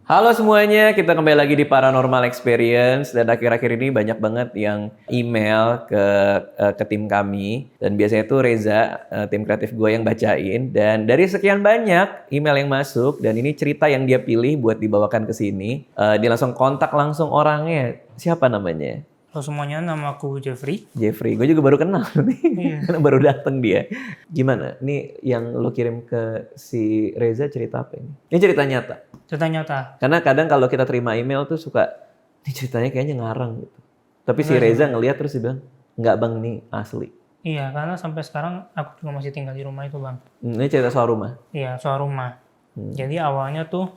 Halo semuanya, kita kembali lagi di Paranormal Experience dan akhir-akhir ini banyak banget yang email ke tim kami dan biasanya itu Reza, tim kreatif gue yang bacain dan dari sekian banyak email yang masuk dan ini cerita yang dia pilih buat dibawakan ke sini, dia langsung kontak langsung orangnya. Siapa namanya? Halo semuanya, nama aku Jeffrey. Jeffrey, gue juga baru kenal nih, Iya. karena baru datang dia. Gimana? Ini yang lo kirim ke si Reza cerita apa ini? Ini cerita nyata. Cerita nyata. Karena kadang kalau kita terima email tuh suka, ini ceritanya kayaknya ngarang gitu. Tapi si Reza ngeliat terus dia bilang, enggak bang, nih asli. Iya, karena sampai sekarang aku juga masih tinggal di rumah itu bang. Ini cerita soal rumah? Iya, soal rumah. Jadi awalnya tuh,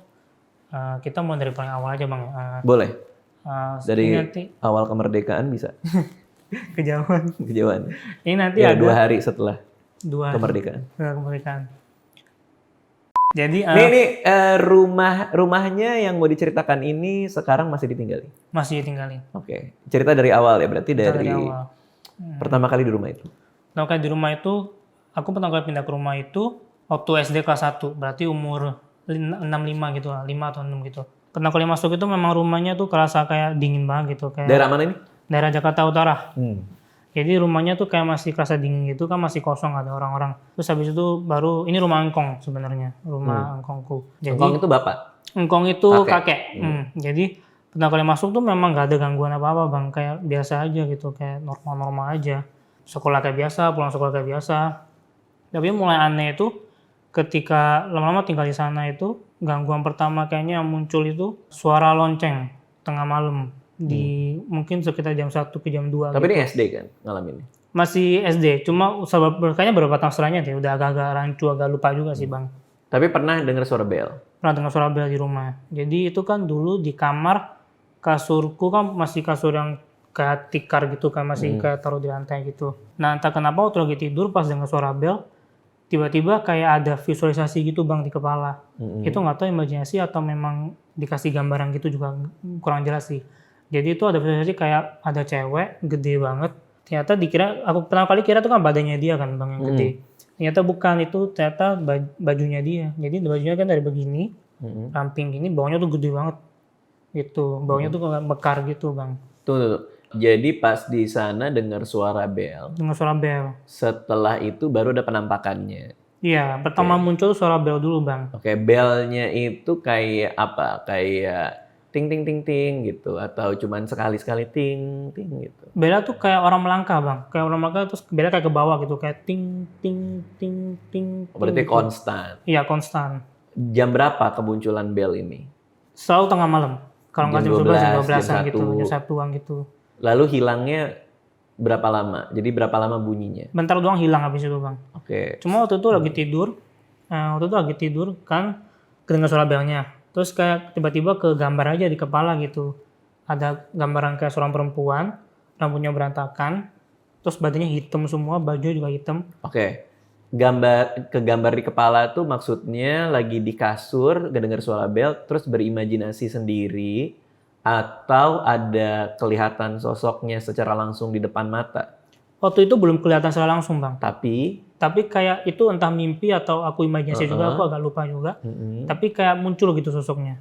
kita mulai dari paling awal aja bang. Boleh? Dari nanti awal kemerdekaan bisa? kejauhan. Kejauhan. Ini nanti Ya, ada 2 hari setelah 2 kemerdekaan. kemerdekaan. Jadi Nih, rumahnya yang mau diceritakan ini sekarang masih ditinggali? masih tinggalin. Oke. Cerita dari awal ya, berarti dari awal. pertama kali di rumah itu? Pertama kali di rumah itu, aku pertama kali pindah ke rumah itu waktu SD kelas 1, berarti umur 65 gitu lah, 5 atau 6 gitu. Pertama kali masuk itu memang rumahnya tuh kerasa kayak dingin banget gitu. Kayak Daerah mana ini? daerah Jakarta Utara. Jadi rumahnya tuh kayak masih kerasa dingin gitu kan, masih kosong, ada orang-orang. Terus habis itu baru, ini rumah engkong sebenarnya, rumah engkongku. Jadi, Engkong itu bapak? engkong itu kakek. Jadi pertama kali masuk tuh memang gak ada gangguan apa-apa bang, kayak biasa aja gitu, kayak normal-normal aja. Sekolah kayak biasa, pulang sekolah kayak biasa. Tapi mulai aneh itu ketika lama-lama tinggal di sana itu, gangguan pertama kayaknya yang muncul itu suara lonceng tengah malam di mungkin sekitar jam 1 ke jam 2 Tapi gitu. ini SD kan ngalaminnya? Masih SD, cuma kayaknya beberapa tahun setelahnya deh, udah agak-agak rancu, agak lupa juga sih bang. Tapi pernah dengar suara bel? Pernah dengar suara bel di rumah. Jadi itu kan dulu di kamar, kasurku kan masih kasur yang kayak tikar gitu kan, masih kayak taruh di lantai gitu. Nah entah kenapa waktu lagi tidur pas dengar suara bel, tiba-tiba kayak ada visualisasi gitu bang di kepala. Itu nggak tahu imajinasi atau memang dikasih gambaran gitu, juga kurang jelas sih. Jadi itu ada visualisasi kayak ada cewek gede banget. Ternyata dikira, aku pertama kali kira itu kan badannya dia kan bang yang gede. Ternyata bukan, itu ternyata bajunya dia. Jadi bajunya kan dari begini, ramping gini, bawahnya tuh gede banget. Gitu, bawahnya tuh kayak mekar gitu bang. Tuh. Jadi pas di sana dengar suara bel. Dengar suara bel. Setelah itu baru ada penampakannya. Iya, pertama muncul suara bel dulu bang. Oke, belnya itu kayak apa? Kayak ting ting ting ting gitu atau cuman sekali-sekali ting ting gitu. Belnya tuh kayak orang melangkah bang, kayak orang melangkah terus belnya kayak ke bawah gitu, kayak ting ting ting ting. Berarti gitu. konstan. Iya konstan. Jam berapa kemunculan bel ini? Selalu tengah malam. Kalau nggak jam 11, jam 12-an jam gitu, 1. jam 1-an gitu. Lalu hilangnya berapa lama? Jadi berapa lama bunyinya? Bentar doang hilang habis itu bang. Oke. Cuma waktu itu lagi tidur, kan kedengar suara belnya. Terus kayak tiba-tiba ke gambar aja di kepala gitu. Ada gambaran kayak seorang perempuan, rambutnya berantakan, terus badannya hitam semua, baju juga hitam. Oke. Gambar di kepala tuh maksudnya lagi di kasur, dengar suara bel, terus berimajinasi sendiri, atau ada kelihatan sosoknya secara langsung di depan mata. Waktu itu belum kelihatan secara langsung bang. Tapi kayak itu entah mimpi atau aku imajinasi juga, aku agak lupa juga. Tapi kayak muncul gitu sosoknya.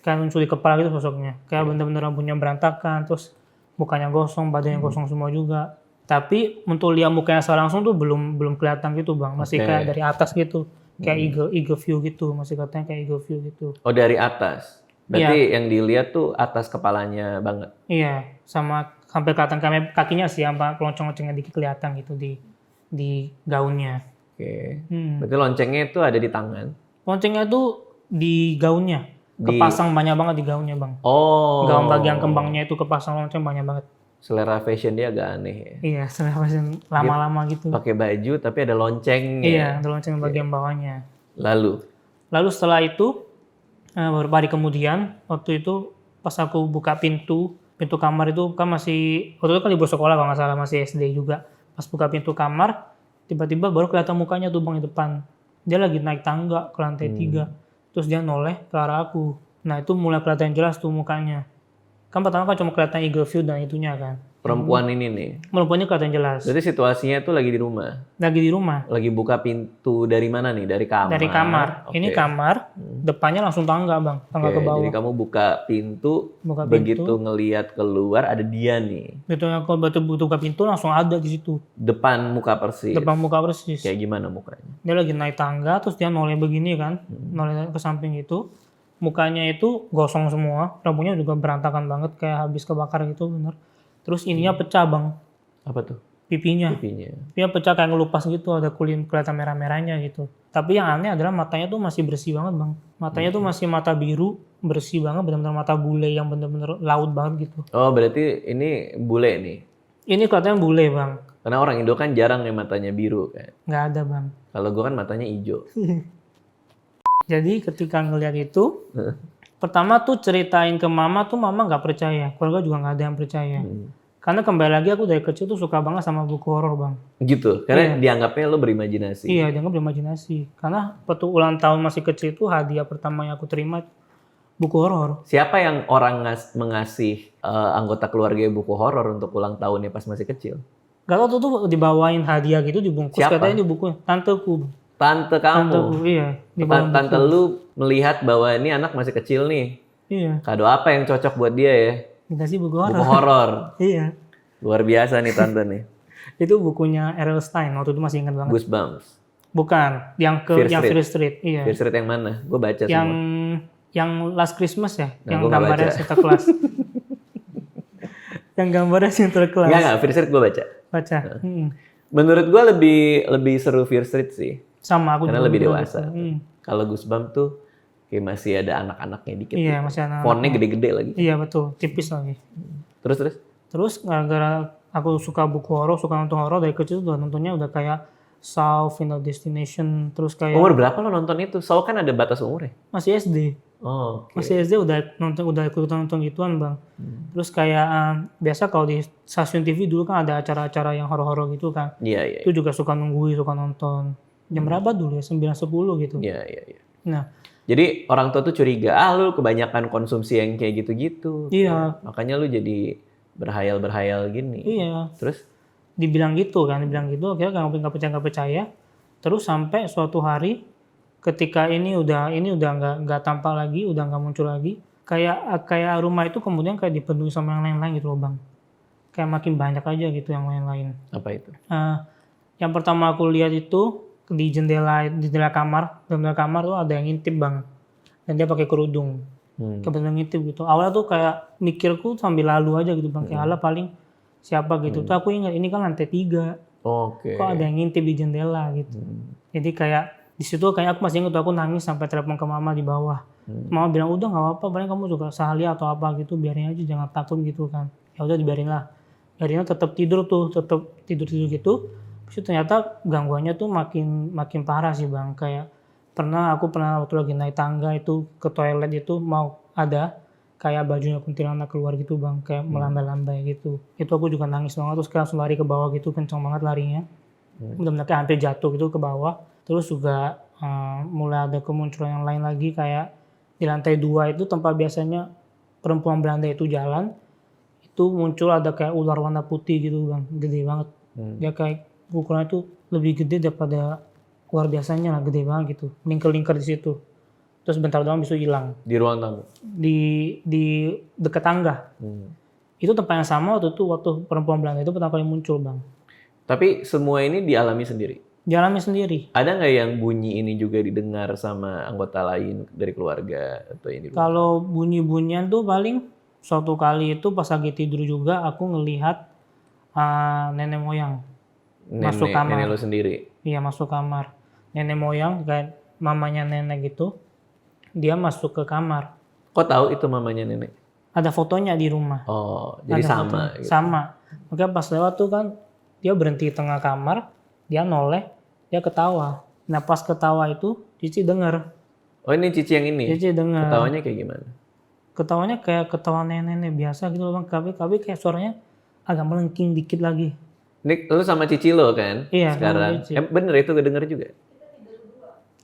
Kayak muncul di kepala gitu sosoknya. Kayak bener-bener rambutnya berantakan, terus mukanya gosong, badannya gosong semua juga. Tapi untuk lihat mukanya secara langsung tuh belum kelihatan gitu bang. Masih kayak dari atas gitu. Kayak eagle view gitu. Masih katanya kayak eagle view gitu. Oh, dari atas? Berarti yang dilihat tuh atas kepalanya banget? Iya, sama sampai kelihatan kakinya sih, sama lonceng-loncengnya dikit kelihatan gitu di gaunnya. Oke. Berarti loncengnya itu ada di tangan? Loncengnya tuh di gaunnya. Kepasang banyak banget di gaunnya bang. Oh. Gaun bagian kembangnya itu kepasang lonceng banyak banget. Selera fashion dia agak aneh ya? Iya, selera fashion lama-lama gitu. Pakai baju tapi ada loncengnya? Iya, ada lonceng bagian bawahnya. Lalu Setelah itu, beberapa hari kemudian, waktu itu pas aku buka pintu kamar itu kan masih, waktu itu kan libur sekolah kalau nggak salah, masih SD juga. Pas buka pintu kamar, tiba-tiba baru kelihatan mukanya tuh bang di depan. Dia lagi naik tangga ke lantai 3. Terus dia noleh ke arah aku. Nah itu mulai kelihatan jelas tuh mukanya. Kan pertama kan cuma kelihatan eagle view dan itunya kan. Perempuan ini nih. Perempuannya kelihatan jelas. Berarti situasinya tuh lagi di rumah. Lagi di rumah. Lagi buka pintu dari mana nih? Dari kamar. Dari kamar. Oke. Ini kamar, depannya langsung tangga bang, tangga Oke, ke bawah. jadi kamu buka pintu, Buka begitu pintu. ngelihat keluar ada dia nih. Gitu ya, kalau betul buka pintu langsung ada di situ. Depan muka persis. Depan muka persis. Kayak gimana mukanya? Dia lagi naik tangga, terus dia noleh begini kan, noleh ke samping itu. Mukanya itu gosong semua, rambutnya juga berantakan banget, kayak habis kebakar gitu, bener. Terus ininya pecah bang, Apa tuh? pipinya. Pipinya. Dia pecah kayak ngelupas gitu, ada kulit kelihatan merah-merahnya gitu. Tapi yang aneh adalah matanya tuh masih bersih banget bang. Matanya tuh masih mata biru, bersih banget, benar-benar mata bule yang benar-benar laut banget gitu. Oh, berarti ini bule nih. Ini kelihatannya bule bang, Karena orang Indo kan jarang yang matanya biru kan. nggak ada bang. Kalau gue kan matanya hijau. Jadi ketika ngeliat itu, pertama tuh ceritain ke mama tuh mama nggak percaya, keluarga juga nggak ada yang percaya. Karena kembali lagi aku dari kecil tuh suka banget sama buku horor bang. Gitu. Karena dianggapnya lo berimajinasi. Iya, dianggap berimajinasi. Karena waktu ulang tahun masih kecil itu hadiah pertama yang aku terima buku horor. Siapa yang orang mengasih anggota keluarga buku horor untuk ulang tahunnya pas masih kecil? Gak tau tuh dibawain hadiah gitu dibungkus. Siapa? Katanya di buku tanteku. Tante kamu. Tanteku, iya. Dibawain Tante lu melihat bahwa ini anak masih kecil nih. Iya, Kado apa yang cocok buat dia ya? dikasih buku Buku horor. horor. Iya. Luar biasa nih tante nih. Itu bukunya R.L. Stein, waktu itu masih ingat banget. Goosebumps. Bukan, yang Fear yang Street. Fear Street. Iya. Fear Street yang mana? Gue baca Yang semua. yang Last Christmas ya, Nah, yang gua nggak gambarnya baca. Santa Claus. Yang gambarnya Santa Claus. Enggak, Fear Street gue baca. Baca. Menurut gue lebih seru Fear Street sih. Sama aku Karena juga lebih bilang dewasa. gitu. Kalau Goosebumps tuh kayak masih ada anak-anaknya dikit. Iya, gitu. masih anak. Fontnya gede-gede lagi. Iya betul, tipis lagi. Terus? Terus gara-gara aku suka buku horor, suka nonton horor dari kecil udah nontonnya udah kayak Saw, Final Destination, terus kayak Umur berapa lo nonton itu? Saw kan ada batas umurnya. masih SD. Oh, oke. Masih SD udah ikut nonton gituan bang. Terus kayak biasa kalau di stasiun TV dulu kan ada acara-acara yang horor-horor gitu kan. Iya, iya. Itu juga suka nungguin, suka nonton. Jam berapa dulu ya? 9-10 gitu. Iya, iya, iya. Nah, Jadi orang tua tuh curiga, lu kebanyakan konsumsi yang kayak gitu-gitu. iya, Makanya lu jadi berhayal-berhayal gini. iya. Terus? Dibilang gitu, akhirnya nggak percaya. Terus sampai suatu hari ketika ini udah nggak tampak lagi, udah nggak muncul lagi, kayak rumah itu kemudian kayak dipenuhi sama yang lain-lain gitu loh bang. Kayak makin banyak aja gitu yang lain-lain. Apa itu? Yang pertama aku lihat itu di jendela kamar tuh ada yang ngintip bang, dan dia pakai kerudung, kebetulan ngintip gitu. Awalnya tuh kayak mikirku sambil lalu aja gitu bang, kayak ala paling siapa gitu. Tuh aku ingat ini kan lantai 3, Oke. kok ada yang ngintip di jendela gitu. Jadi kayak di situ kayak aku masih ingat aku nangis sampai telepon ke mama di bawah. Mama bilang udah nggak apa-apa, paling kamu juga sahlia atau apa gitu, biarin aja jangan takut gitu kan. Ya udah dibiarin lah. Akhirnya tetap tidur gitu. Terus ternyata gangguannya tuh makin parah sih bang. Kayak aku pernah waktu lagi naik tangga itu ke toilet itu mau ada kayak bajunya kuntilanak keluar gitu bang, kayak melambai-lambai gitu. Itu aku juga nangis banget, terus langsung lari ke bawah gitu, kencang banget larinya. Benar-benar kayak hampir jatuh gitu ke bawah. Terus juga mulai ada kemunculan yang lain lagi, kayak di lantai 2 itu tempat biasanya perempuan Belanda itu jalan, itu muncul ada kayak ular warna putih gitu bang, gede banget. Dia kayak ukurannya tuh lebih gede daripada ular biasanya lah, gede banget gitu, lingkar-lingkar di situ. Terus bentar doang bisa hilang. Di ruang tamu? Di dekat tangga. Itu tempat yang sama waktu perempuan Belanda itu pertama kali muncul bang. Tapi semua ini dialami sendiri? Dialami sendiri. Ada nggak yang bunyi ini juga didengar sama anggota lain dari keluarga atau yang di rumah? Kalau bunyi-bunyian tuh paling suatu kali itu pas lagi tidur juga aku ngelihat nenek moyang masuk kamar. Nenek lo sendiri? Iya masuk kamar. Nenek moyang kayak mamanya nenek gitu, dia masuk ke kamar. Kok tahu itu mamanya nenek? Ada fotonya di rumah. Oh, jadi Ada sama. fotonya. Gitu. Sama. Makanya pas lewat tuh kan dia berhenti di tengah kamar, dia noleh, dia ketawa. Nah pas ketawa itu Cici dengar. Oh ini Cici yang ini? Cici dengar. Ketawanya kayak gimana? Ketawanya kayak ketawa nenek-nenek biasa gitu loh bang. Tapi kayak suaranya agak melengking dikit lagi. Ini lu sama Cici lo kan? Iya, sekarang. sama Cici. Bener itu kedenger juga?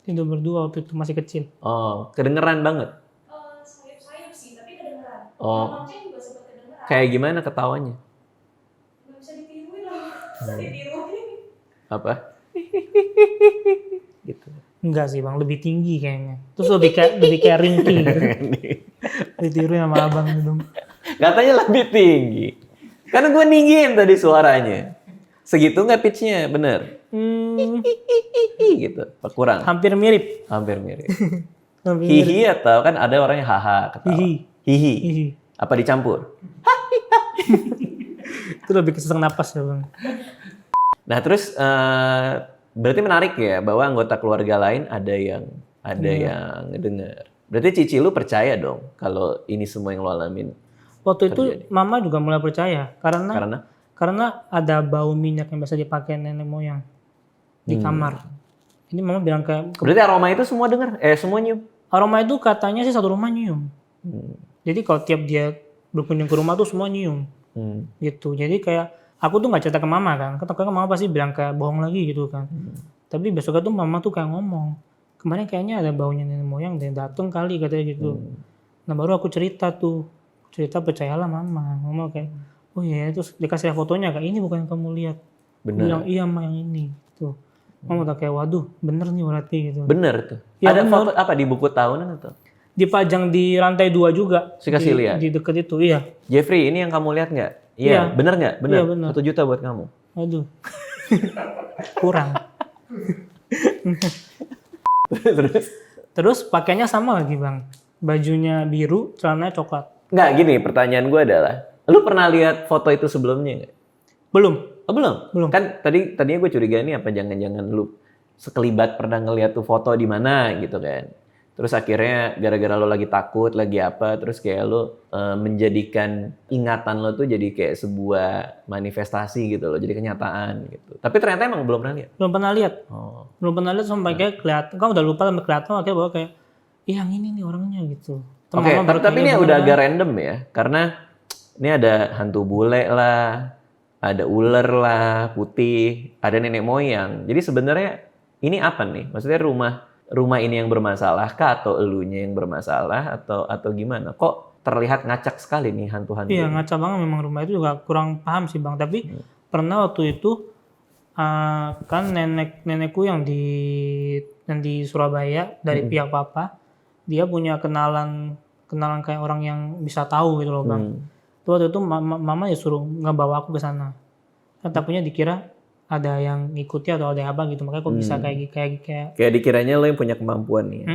Tidur berdua waktu itu masih kecil. Oh, kedengeran banget? Sayup-sayup sih, tapi kedengeran. Oh. Lonceng juga sempat Kayak gimana ketawanya? Nggak bisa ditiruin loh. Bisa ditiruin. Apa? Gitu. Enggak sih bang, lebih tinggi kayaknya. Terus lebih kayak ringki gitu. Ditiruin sama abang gitu. Katanya lebih tinggi. Karena gue ninggiin tadi suaranya. Segitu nggak pitch-nya? Bener? Gitu. Apa kurang? Hampir mirip. Hampir mirip. Hampir mirip. Hihi atau kan ada orang yang haha ketawa. Hihi. Hihi. Hihi. Apa dicampur? Itu lebih ke sesak napas ya bang. Nah terus berarti menarik ya bahwa anggota keluarga lain ada yang ngedenger. Berarti cici lu percaya dong kalau ini semua yang lu alamin. Waktu itu mama juga mulai percaya karena ada bau minyak yang biasa dipakai nenek moyang di kamar. Ini mama bilang kayak Berarti aroma itu semua denger? Semua nyium? aroma itu katanya sih satu rumah nyium. Jadi kalau tiap dia berkunjung ke rumah tuh semua nyium. Gitu. Jadi kayak aku tuh nggak cerita ke mama kan. Takutnya mama pasti bilang kayak bohong lagi gitu kan. Tapi besoknya tuh mama tuh kayak ngomong, kemarin kayaknya ada baunya nenek moyang dan dateng kali katanya gitu. Nah baru aku cerita percayalah mama kayak oh iya terus dikasih fotonya kayak ini bukan yang kamu lihat. Aku bilang iya mah yang ini tuh. Mama udah kayak waduh bener nih berarti gitu. Bener tuh. Ya, ada bener. foto apa di buku tahunan atau? Dipajang di lantai 2 juga. Kasih lihat. Di deket itu iya. Jeffrey ini yang kamu lihat nggak? Iya. Iya. Bener nggak? Bener. Iya, bener. 1 juta buat kamu. Aduh. Kurang. Terus pakainya sama lagi bang. Bajunya biru, celananya coklat. Nggak gini, pertanyaan gue adalah, lu pernah lihat foto itu sebelumnya nggak? Belum. Oh, belum? Belum. Kan tadinya gue curiga nih apa jangan-jangan lu sekelibat pernah ngeliat tuh foto di mana gitu kan. Terus akhirnya gara-gara lo lagi takut, lagi apa, terus kayak lo menjadikan ingatan lo tuh jadi kayak sebuah manifestasi gitu loh, jadi kenyataan gitu. Tapi ternyata emang belum pernah lihat. Belum pernah lihat. Oh. Belum pernah lihat sampai kayak kelihatan. Kamu udah lupa sampai kelihatan akhirnya bahwa kayak yang ini nih orangnya gitu. Temen Oke, mama baru tapi kayak ini bener udah kan. agak random ya, karena ini ada hantu bule lah, ada ular lah, putih, ada nenek moyang. Jadi sebenarnya ini apa nih? Maksudnya rumah ini yang bermasalah kah atau elunya yang bermasalah atau gimana? Kok terlihat ngacak sekali nih hantu-hantu? Iya ngaca banget memang rumah itu juga kurang paham sih bang. Tapi pernah waktu itu kan nenekku yang di Surabaya dari pihak papa, dia punya kenalan kayak orang yang bisa tahu gitu loh bang. Tuh waktu itu mama ya suruh ngebawa aku ke sana. Kan takutnya dikira ada yang ngikuti atau ada apa gitu, makanya kok bisa kayak dikiranya lo yang punya kemampuan nih.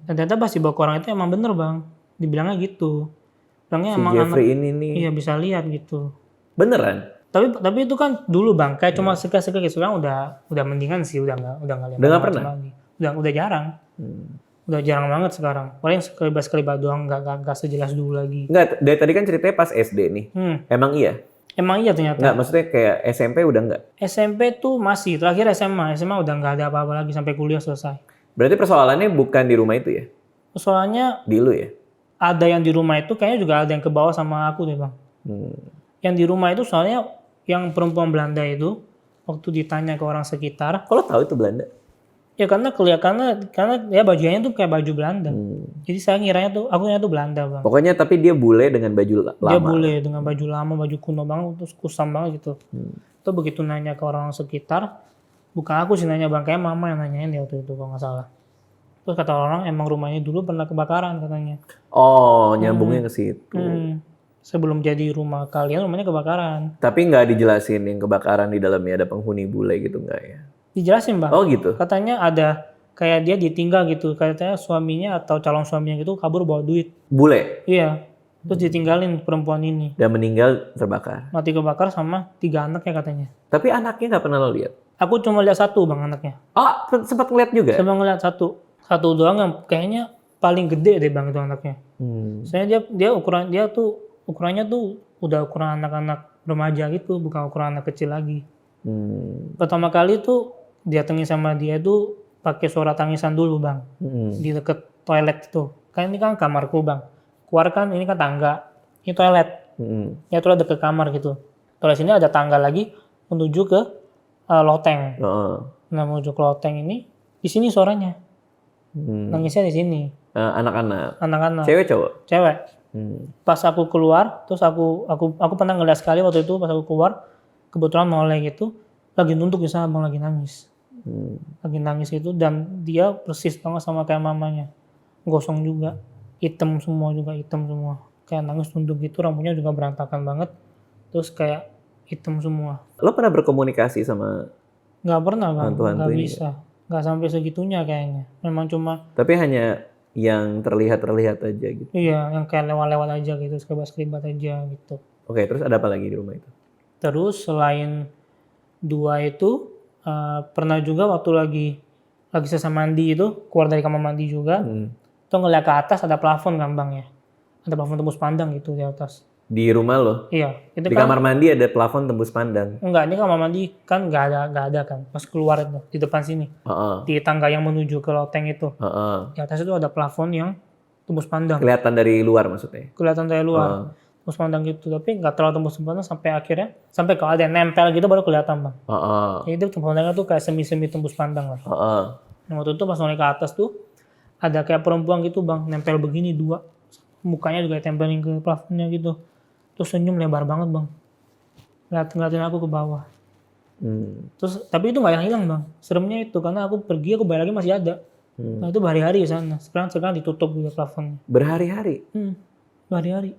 Dan ternyata pas dibawa ke orang itu emang bener bang, dibilangnya gitu. Bilangnya Si emang Jeffrey ini nih. iya bisa lihat gitu. Beneran? Tapi itu kan dulu bang, kayak cuma sekali sekarang udah mendingan sih, udah nggak lihat Udah nggak macam pernah? lagi. Udah jarang. Udah jarang banget sekarang. Paling sekelibat doang, nggak sejelas dulu lagi. Enggak, dari tadi kan ceritanya pas SD nih. Emang iya? Emang iya ternyata. Enggak, maksudnya kayak SMP udah enggak? SMP tuh masih, terakhir SMA udah nggak ada apa-apa lagi sampai kuliah selesai. Berarti persoalannya bukan di rumah itu ya? Soalnya Di lu ya? ada yang di rumah itu kayaknya juga ada yang ke bawah sama aku deh bang. Yang di rumah itu soalnya yang perempuan Belanda itu waktu ditanya ke orang sekitar, Kok lo tahu itu Belanda? ya karena ya bajunya tuh kayak baju Belanda. Jadi saya aku ngiranya tuh Belanda bang. Pokoknya tapi dia bule dengan baju lama. Dia boleh dengan baju lama, baju kuno banget, terus kusam banget gitu. Terus begitu nanya ke orang sekitar, bukan aku sih nanya bang, kayak mama yang nanyain ya waktu itu kalau nggak salah. Terus kata orang emang rumahnya dulu pernah kebakaran katanya. Oh, nyambungnya ke situ. Sebelum jadi rumah kalian, rumahnya kebakaran. Tapi nggak dijelasin yang kebakaran di dalamnya ada penghuni bule gitu nggak ya? Dijelasin bang. Oh gitu? Katanya ada kayak dia ditinggal gitu. Katanya suaminya atau calon suaminya gitu kabur bawa duit. Bule? Iya. Terus ditinggalin perempuan ini. Dan meninggal terbakar? Mati kebakar sama 3 anaknya katanya. Tapi anaknya nggak pernah lo lihat? Aku cuma lihat 1 bang anaknya. Oh, sempat ngeliat juga? Saya ngeliat 1 doang yang kayaknya paling gede deh bang itu anaknya. Soalnya dia ukurannya tuh udah ukuran anak-anak remaja gitu, bukan ukuran anak kecil lagi. Pertama kali tuh datengin sama dia tuh pakai suara tangisan dulu bang, di deket toilet itu. Kan ini kan kamarku bang, keluar kan ini kan tangga, ini toilet. Ya toilet deket kamar gitu. Toilet sini ada tangga lagi menuju ke loteng. Nah menuju ke loteng ini, di sini suaranya, nangisnya di sini. Anak-anak? Anak-anak. Cewek cowok? Cewek. Pas aku keluar, terus aku pernah ngeliat sekali waktu itu pas aku keluar, kebetulan noleh gitu, lagi nunduk di sana bang, lagi nangis. Lagi nangis itu, dan dia persis banget sama kayak mamanya. Gosong juga, hitam semua. Kayak nangis nunduk gitu, rambutnya juga berantakan banget. Terus kayak hitam semua. Lo pernah berkomunikasi sama Nggak pernah bang, hantu-hantu nggak ini? bisa. Nggak sampai segitunya kayaknya. Memang cuma, Tapi hanya yang terlihat aja gitu. iya yang kayak lewat-lewat aja gitu, sekelibat aja gitu. Oke, terus ada apa lagi di rumah itu? Terus selain 2 itu, pernah juga waktu lagi selesai mandi itu, keluar dari kamar mandi juga, tuh ngeliat ke atas ada plafon kan bang ya. Ada plafon tembus pandang gitu di atas. Di rumah lo? Iya, itu Di kan kamar mandi ada plafon tembus pandang. enggak, ini kamar mandi kan nggak ada kan. Pas keluar itu di depan sini, Heeh. di tangga yang menuju ke loteng itu, Heeh. di atas itu ada plafon yang tembus pandang, Kelihatan dari luar maksudnya. kelihatan dari luar, tembus pandang gitu. Tapi nggak terlalu tembus pandang sampai kalau ada yang nempel gitu baru kelihatan bang. Heeh. Jadi itu tembus pandangnya tuh kayak semi tembus pandang lah. Heeh. Nah, waktu itu pas naik ke atas tuh ada kayak perempuan gitu bang, nempel begini 2, mukanya juga tempelin ke plafonnya gitu. Terus senyum lebar banget bang, ngeliatin aku ke bawah. Terus tapi itu nggak hilang bang, seremnya itu karena aku pergi, aku balik lagi masih ada. Nah itu berhari-hari di sana. Sekarang ditutup juga plafonnya. Berhari-hari. Berhari-hari.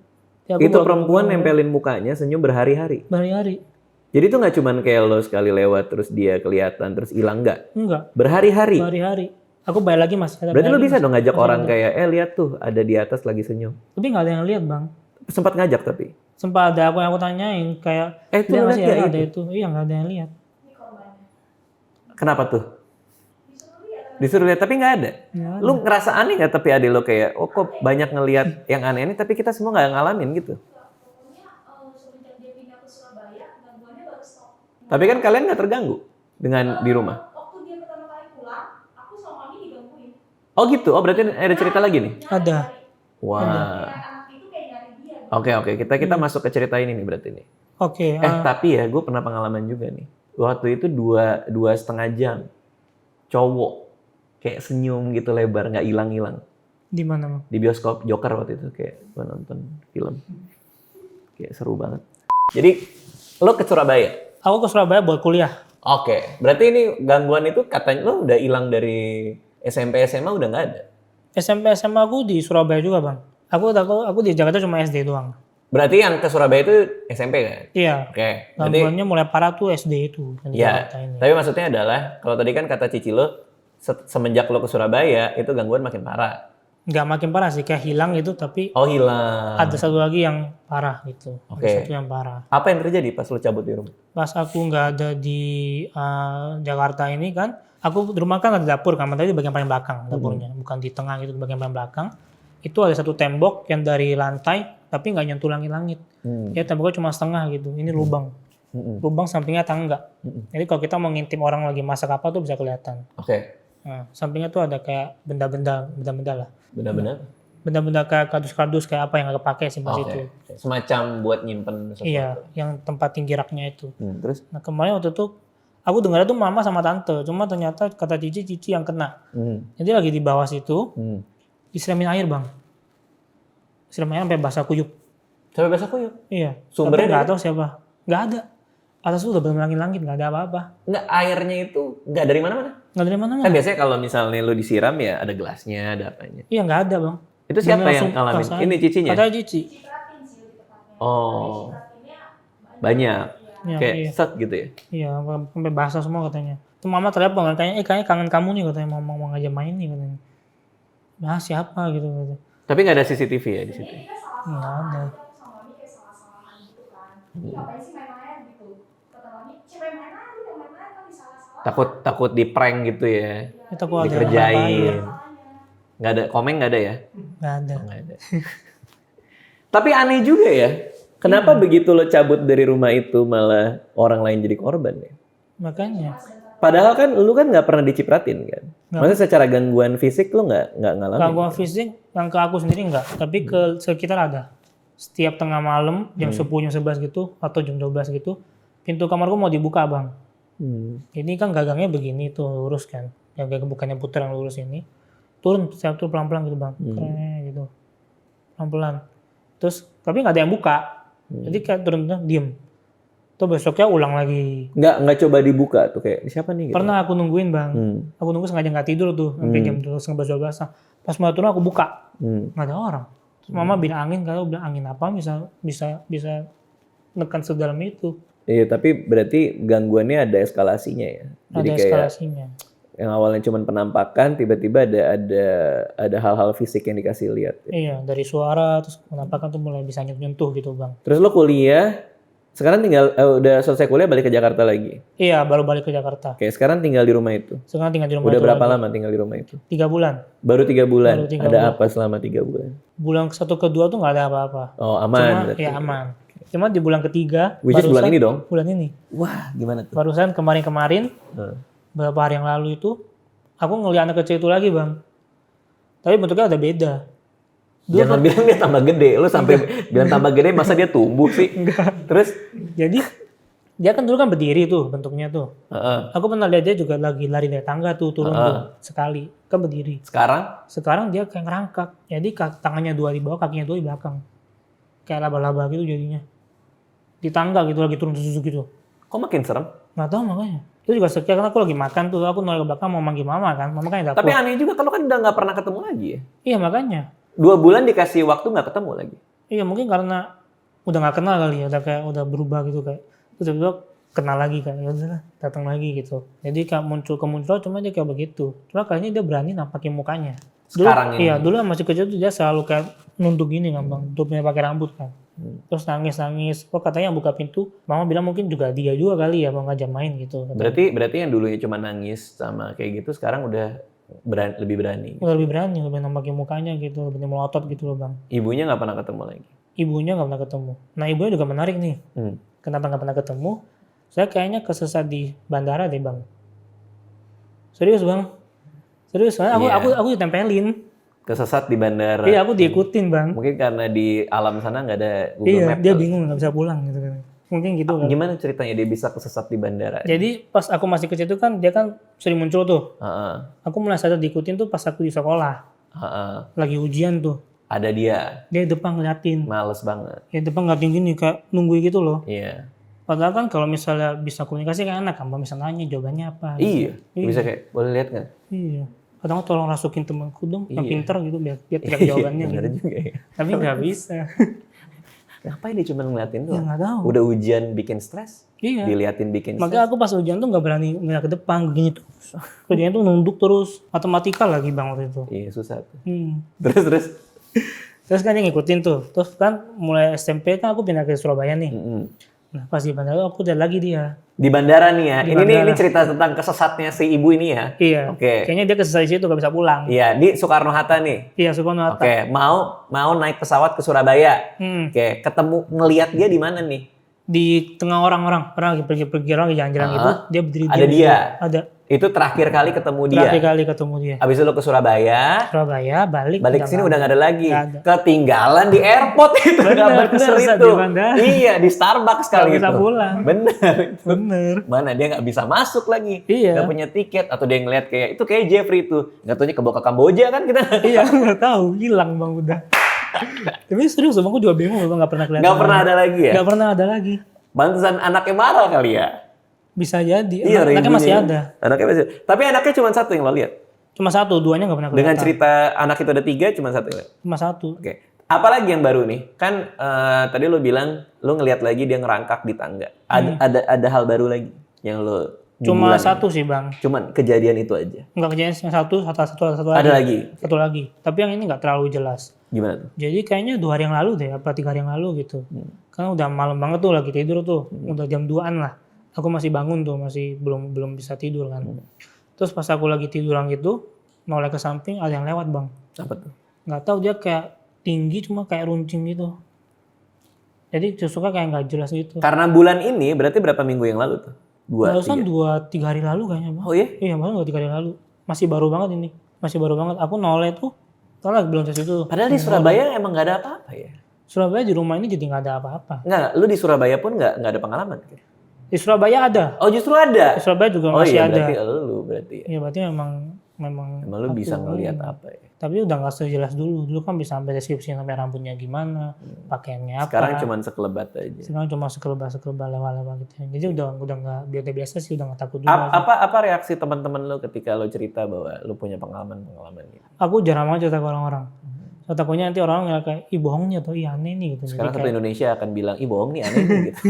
Ya, aku Itu baru perempuan ketemu, nempelin mukanya senyum berhari-hari. berhari-hari. Jadi itu nggak cuman kayak lo sekali lewat terus dia kelihatan terus hilang, nggak? Enggak, Berhari-hari. berhari-hari. Aku balik lagi masih ada. Berarti lo balik bisa lagi dong ngajak masih orang ada. kayak, lihat tuh ada di atas lagi senyum. Tapi nggak ada yang lihat bang. Sempat ngajak tapi. Sempat ada yang aku tanyain kayak, Itu dia lihat masih nggak ada itu? itu. Iya nggak ada yang lihat. Ini korbannya. Kenapa tuh? Disuruh lihat. Disuruh lihat tapi nggak ada. Nggak ada. Lu ngerasa aneh nggak tapi ada lo kayak, oh kok banyak ngelihat yang aneh-aneh tapi kita semua nggak ngalamin gitu. Pokoknya semenjak dia pindah ke Surabaya, gangguannya baru stop. Tapi kan kalian nggak terganggu dengan di rumah. Waktu dia pertama kali pulang, aku sama mami digangguin. Oh gitu. Oh berarti ada cerita lagi nih. Ada. Wah. Kayak anak itu kayak nyari dia. Oke. Kita masuk ke cerita ini nih berarti nih. Oke. Tapi ya gue pernah pengalaman juga nih. Waktu itu 2,5 jam. Cowok kayak senyum gitu lebar nggak hilang. Di mana bang? Di bioskop Joker waktu itu kayak gue nonton film. Kayak seru banget. Jadi lo ke Surabaya? Aku ke Surabaya buat kuliah. Oke. Berarti ini gangguan itu katanya lo udah hilang dari SMP SMA udah nggak ada? SMP SMA aku di Surabaya juga bang. Aku di Jakarta cuma SD doang. Berarti yang ke Surabaya itu SMP kan? Iya. Oke. Berarti Gangguannya mulai parah tuh SD itu. Yang di ya, Jakarta ini. tapi maksudnya adalah kalau tadi kan kata Cici lo semenjak lo ke Surabaya itu gangguan makin parah. Nggak makin parah sih, kayak hilang gitu, tapi Oh hilang. ada satu lagi yang parah gitu. Oke. Ada satu yang parah. Apa yang terjadi pas lo cabut di rumah? Pas aku nggak ada di Jakarta ini kan, aku di rumah kan ada dapur kan, tadi di bagian paling belakang dapurnya, bukan di tengah gitu, di bagian paling belakang. Itu ada satu tembok yang dari lantai, tapi nggak nyentuh langit-langit. Ya temboknya cuma setengah gitu, ini lubang. Lubang sampingnya tangga. Jadi kalau kita mau ngintip orang lagi masak apa tuh bisa kelihatan. Oke. Nah, sampingnya tuh ada kayak benda-benda lah. Benar-benar. Benda-benda kayak kardus-kardus kayak apa yang nggak kepake sih pas itu. Semacam buat nyimpen sesuatu. Iya, yang tempat tinggi raknya itu. Terus? Nah kemarin waktu itu aku dengar itu mama sama tante, cuma ternyata kata Cici yang kena. Jadi lagi di bawah situ, disiramin air bang. Disiramin air sampai basah kuyup. Sampai basah kuyup? Iya. Sumbernya Tapi nggak tahu siapa. Nggak ada. Atas itu udah benar langit-langit, nggak ada apa-apa. Nggak, airnya itu nggak dari mana-mana? Nggak dari mana-mana. Kan biasanya kalau misalnya lo disiram ya ada gelasnya, ada apanya. Iya nggak ada bang. Itu siapa Bener yang langsung ngalamin? basah. Ini Cicinya? Katanya Cici. Cipratin sih lebih tepatnya. Oh, Cipratinnya banyak. Iya, Kayak iya. set gitu ya? Iya, sampai basah semua katanya. Itu mama telepon katanya, kayaknya kangen kamu nih katanya, mau ngajak main nih katanya. Nah siapa gitu katanya. Tapi nggak ada CCTV ya di situ? Ini kan salah-salah. Nggak ada. Aku sama mami kayak salah-salahan gitu kan. Ini ngapain sih main air gitu? Kata mami, cewek main air, udah main air kan disalah-salah. Takut di prank gitu ya? Itu aku ada yang Dikerjain. ngapain. Nggak ada, komeng nggak ada ya? Nggak ada. Nggak ada. Tapi aneh juga ya. Kenapa begitu lo cabut dari rumah itu malah orang lain jadi korban ya? Makanya. Padahal kan lu kan nggak pernah dicipratin kan? Maksudnya secara gangguan fisik lu nggak ngalamin? Gangguan fisik yang ke aku sendiri enggak, tapi ke sekitar ada. Setiap tengah malam, jam 10, jam 11 gitu, atau jam 12 gitu, pintu kamarku mau dibuka bang. Ini kan gagangnya begini tuh, lurus kan. Yang gagang bukannya putar yang lurus ini. Turun, setiap tuh pelan-pelan gitu bang. Kayak gitu. Pelan-pelan. Terus tapi nggak ada yang buka. Jadi kayak turun diem. Terus besoknya ulang lagi. Nggak coba dibuka tuh kayak siapa nih gitu. Pernah aku nungguin bang. Aku nunggu sengaja nggak tidur tuh sampai jam 12 Pas mau turun aku buka. Nggak ada orang. Terus mama bilang angin, kalau bilang angin apa bisa nekan sedalam itu. Iya, tapi berarti gangguannya ada eskalasinya ya. Jadi Ada kayak eskalasinya. yang awalnya cuma penampakan, tiba-tiba ada hal-hal fisik yang dikasih lihat. Ya. Iya, dari suara terus penampakan tuh mulai bisa nyentuh gitu bang. Terus lo kuliah, sekarang tinggal udah selesai kuliah balik ke Jakarta lagi. Iya, baru balik ke Jakarta. Oke, sekarang tinggal di rumah itu. Sekarang tinggal di rumah Udah itu berapa lagi. lama tinggal di rumah itu? 3 bulan. Baru 3 bulan. Baru 3 ada bulan. apa selama 3 bulan? Bulan ke-1 ke-2 tuh nggak ada apa-apa. Oh, aman. Cuma berarti. ya aman. Cuma di bulan ketiga, Which is bulan ini dong? Bulan ini. Wah, gimana tuh? Barusan kemarin beberapa hari yang lalu itu, aku ngeliat anak kecil itu lagi bang. Tapi bentuknya ada beda. Jangan bilang dia tambah gede. Lu sampai bilang tambah gede, masa dia tumbuh sih? Enggak. Terus? Jadi dia kan dulu kan berdiri tuh bentuknya tuh. Aku pernah lihat dia juga lagi lari dari tangga tuh turun tuh sekali kan berdiri. Sekarang dia kayak ngerangkak. Jadi tangannya 2 di bawah, kakinya 2 di belakang. Kayak laba-laba gitu jadinya. Di tangga gitu lagi turun susu gitu. Kok makin serem? Nggak tahu makanya. Itu juga sekian karena aku lagi makan tuh, aku nolak ke belakang mau manggil mama kan. Mama kan dapur. Tapi aneh juga kalau kan udah nggak pernah ketemu lagi ya. Iya makanya. 2 bulan dikasih waktu nggak ketemu lagi. Iya mungkin karena udah nggak kenal kali ya, udah kayak udah berubah gitu kayak. Terus tiba-tiba kenal lagi kan, ya udahlah datang lagi gitu. Jadi kayak kemuncul cuma dia kayak begitu. Cuma kali ini dia berani nampakin mukanya. Dulu, Sekarang ini. Iya dulu masih kecil tuh dia selalu kayak nunduk gini kan bang, tutupnya pakai rambut kan. Terus nangis. Kok katanya yang buka pintu, mama bilang mungkin juga dia juga kali ya mau ngajak main gitu. Berarti yang dulunya cuma nangis sama kayak gitu sekarang udah lebih berani. Udah lebih berani, lebih nampakin mukanya gitu, lebih melotot gitu loh bang. Ibunya nggak pernah ketemu lagi. Ibunya nggak pernah ketemu. Nah ibunya juga menarik nih. Kenapa nggak pernah ketemu? Saya kayaknya kesesat di bandara deh bang. Serius bang. Serius, soalnya aku ditempelin. Kesesat di bandara. Iya, aku diikutin bang. Mungkin karena di alam sana nggak ada Google Iya, Map. dia bingung nggak bisa pulang gitu kan. Mungkin gitu kan. Gimana ceritanya dia bisa kesesat di bandara? Jadi pas aku masih kecil itu kan dia kan sering muncul tuh. Aku mulai sadar diikutin tuh pas aku di sekolah. Lagi ujian tuh. Ada dia. Dia di depan ngeliatin. Males banget. Ya depan ngeliatin gini kayak nungguin gitu loh. Iya. Padahal kan kalau misalnya bisa komunikasi kan enak kan, bisa nanya jawabannya apa. Iya. Bisa kayak boleh lihat nggak? Iya. Kadang tolong rasukin temanku dong, yang pinter gitu biar teriak jawabannya. Bener gitu. juga ya. Tapi nggak bisa. Ngapain dia cuma ngeliatin tuh? Ya nggak tahu. Udah ujian bikin stres, Iya. diliatin bikin stres. Makanya aku pas ujian tuh nggak berani ngeliat ke depan begini tuh. Kerjanya tuh nunduk terus, matematika lagi bang waktu itu. Iya susah tuh. Terus kan dia ngikutin tuh. Terus kan mulai SMP kan aku pindah ke Surabaya nih. Nah pas di bandara aku udah lagi dia. Di bandara nih ya. Di Ini bandara. cerita tentang kesesatnya si ibu ini ya. Iya. Oke. Kayaknya dia kesesat di situ gak bisa pulang. Iya, di Soekarno Hatta nih. Iya Soekarno Hatta. Oke, mau naik pesawat ke Surabaya. Oke, ketemu ngelihat dia di mana nih? Di tengah orang lagi pergi-pergi orang lagi jalan-jalan gitu, dia berdiri. Ada dia. Ada. Itu terakhir kali ketemu dia. Terakhir kali ketemu dia. Habis itu lo ke Surabaya. Balik Ke sini udah gak ada lagi. Nggak ada. Ketinggalan di airport itu. Bener, Bener kesesat itu. di bandara. Iya, di Starbucks kali Nggak itu. bisa pulang. Bener. Mana dia nggak bisa masuk lagi. Iya. Nggak punya tiket atau dia ngeliat kayak itu kayak Jeffrey itu. Nggak taunya kebawa ke Kamboja kan kita. Iya, nggak tahu, hilang bang udah. Tapi serius bang, aku juga bingung bang, nggak pernah kelihatan. Nggak pernah ada lagi ya. Nggak pernah ada lagi. Pantesan anaknya marah kali ya. Bisa jadi. Iya, Anaknya masih ibunya. ada. Anaknya masih. Tapi anaknya cuma satu yang lo lihat. Cuma satu, duanya nggak pernah kelihatan. Dengan cerita anak itu ada 3, cuma satu yang lihat. Cuma satu. Oke. Apalagi yang baru nih? Kan tadi lo bilang lo ngelihat lagi dia ngerangkak di tangga. Ada hal baru lagi yang lo di Cuma bulan satu ini? sih bang. Cuman kejadian itu aja. Nggak kejadian yang satu lagi. Ada lagi. Satu lagi. Tapi yang ini nggak terlalu jelas. Gimana tuh? Jadi kayaknya 2 hari yang lalu deh, apa 3 hari yang lalu gitu. Kan udah malam banget tuh lagi tidur tuh. Udah jam 2-an lah. Aku masih bangun tuh, masih belum bisa tidur kan. Terus pas aku lagi tiduran gitu, noleh ke samping ada yang lewat bang. Apa tuh? Nggak tahu dia kayak tinggi cuma kayak runcing gitu. Jadi susunya kayak nggak jelas gitu. Karena bulan ini berarti berapa minggu yang lalu tuh? 2, 3. Barusan 2-3 hari lalu kayaknya bang. Oh iya? Iya baru 2-3 hari lalu. Masih baru banget ini. Masih baru banget. Aku noleh tuh, soalnya belum dari situ. Padahal di Surabaya emang nggak ada apa-apa ya? Surabaya di rumah ini jadi nggak ada apa-apa. Nggak, lu di Surabaya pun nggak ada pengalaman? Di Surabaya ada. Oh justru ada? Di Surabaya juga Oh masih iya, ada. berarti lu berarti. Iya berarti memang memang Emang lu bisa ngelihat apa ya? tapi udah nggak sejelas dulu kan bisa sampai deskripsi sampai rambutnya gimana, pakaiannya apa. Sekarang cuman sekelebat aja. Sekarang cuma sekelebah lewat gitu. Jadi udah nggak biasa sih, udah nggak takut juga. Apa reaksi teman-teman lu ketika lu cerita bahwa lu punya pengalaman gitu? Aku jarang banget cerita ke orang-orang. So, takutnya nanti orang nggak kayak, ih bohong nih atau ih aneh nih gitu. Sekarang jadi satu Indonesia akan bilang, ih bohong nih aneh nih gitu.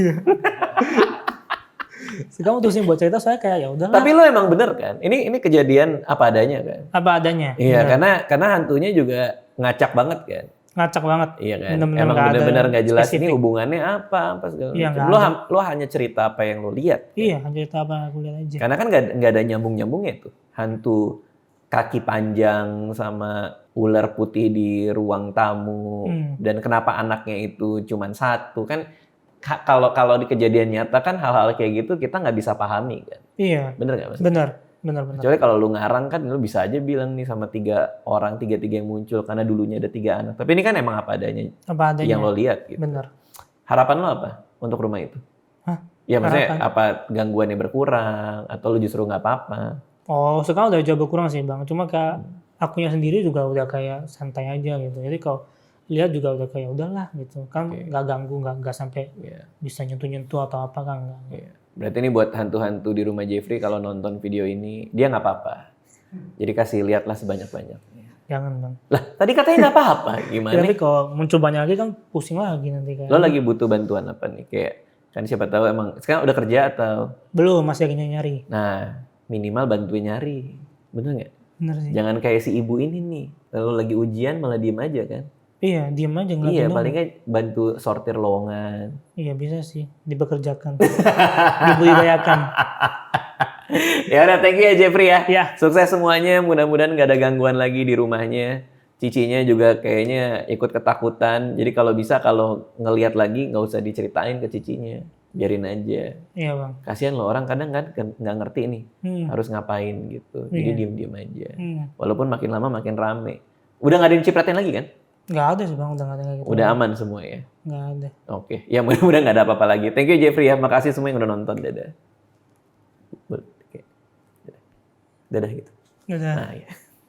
kamu terusin buat cerita, saya kayak ya udahlah. Tapi lu emang bener kan? Ini kejadian apa adanya kan? Apa adanya. Iya, Bener. karena hantunya juga ngacak banget kan? Ngacak banget. Iya kan? Bener-bener Emang nggak ada bener-bener nggak jelas spesifik. ini hubungannya apa segala Iya, macam. nggak Lu hanya cerita apa yang lu lihat. Iya, cerita apa aku lihat aja. Karena kan nggak ada nyambung-nyambungnya tuh. Hantu kaki panjang sama ular putih di ruang tamu dan kenapa anaknya itu cuman satu kan? Kalau di kejadian nyata kan hal-hal kayak gitu kita nggak bisa pahami kan? Iya. Bener nggak mas? Bener. Kecuali kalau lu ngarang kan lu bisa aja bilang nih sama 3 orang, 3 yang muncul karena dulunya ada 3 anak. Tapi ini kan emang apa adanya yang lo lihat gitu. Bener. Harapan lo apa untuk rumah itu? Hah? Ya maksudnya Harapan? apa gangguannya berkurang atau lu justru nggak apa-apa? Oh, sekarang udah jauh berkurang sih Bang. Cuma kayak akunya sendiri juga udah kayak santai aja gitu. Jadi kalau lihat juga udah kayak udahlah gitu. Kan nggak ganggu, nggak sampai bisa nyentuh-nyentuh atau apa kan enggak. Iya. Berarti ini buat hantu-hantu di rumah Jeffrey kalau nonton video ini dia nggak apa-apa. Jadi kasih lihatlah sebanyak-banyaknya. Jangan Bang. Lah tadi katanya nggak apa-apa. Gimana? Nanti kalau muncul banyak lagi kan pusing lagi nanti kayak. Lo lagi butuh bantuan apa nih? Kayak kan siapa tahu emang sekarang udah kerja atau? Belum, masih lagi nyari. Nah minimal bantuin nyari. Bener nggak? Bener sih. Jangan kayak si ibu ini nih. Kalau lagi ujian malah diem aja kan? Iya, diem aja ngeliatin Iya, doang. palingnya bantu sortir lowongan. Iya bisa sih, dipekerjakan, dibudidayakan. Ya udah, thank you ya Jeffrey ya. Ya. Sukses semuanya, mudah-mudahan nggak ada gangguan lagi di rumahnya. Cicinya juga kayaknya ikut ketakutan. Jadi kalau bisa kalau ngelihat lagi nggak usah diceritain ke cicinya, biarin aja. Iya Bang. Kasihan loh orang kadang kan nggak ngerti nih harus ngapain gitu. Jadi diem-diem aja. Walaupun makin lama makin rame. Udah nggak ada yang cipratin lagi kan? Nggak ada sih Bang, udah nggak ada kayak gitu. Udah aman semua ya? Nggak ada. Oke, ya mudah-mudahan nggak ada apa-apa lagi. Thank you Jeffrey ya, makasih semua yang udah nonton. Dadah. Dadah gitu. Udah. Nah, ya.